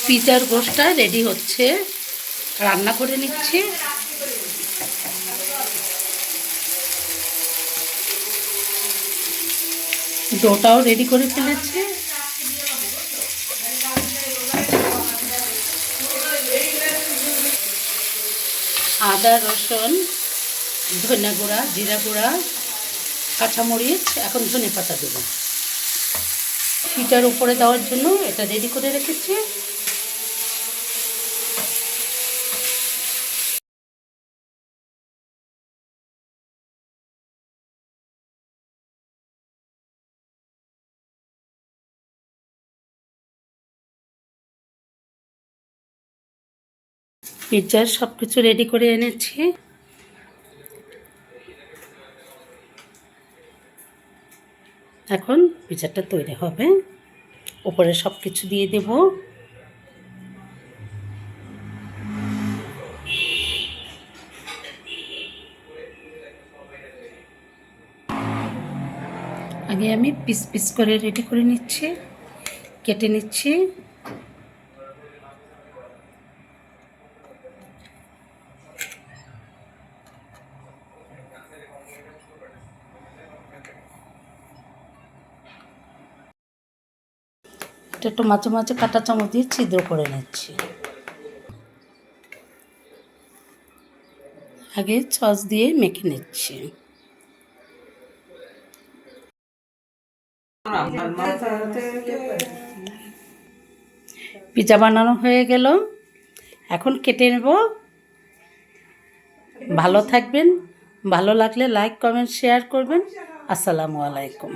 পিজার গোশটা ready হচ্ছে, রান্না করে নিচ্ছি। ডোটাও রেডি করে ফেলেছি। আদা, রসুন, ধনে গুঁড়া, জিরা গুঁড়া, কাঁচামরিচ, এখন ধনে পাতা দেব পিঠার উপরে দেওয়ার জন্য। এটা রেডি করে রেখেছি। পিৎজার সব কিছু রেডি করে এনেছি। এখন পিৎজাটা তৈরি হবে। উপরে সব কিছু দিয়ে দেব। আগে আমি পিস পিস করে রেডি করে নিচ্ছি, কেটে নিচ্ছি। এটা একটু মাঝে মাঝে কাঁটা চামচ দিয়ে ছিদ্র করে নিচ্ছি। আগে সস দিয়ে মেখে নিচ্ছি। পিৎজা বানানো হয়ে গেল, এখন কেটে নেব। ভালো থাকবেন। ভালো লাগলে লাইক, কমেন্ট, শেয়ার করবেন। আসসালামু আলাইকুম।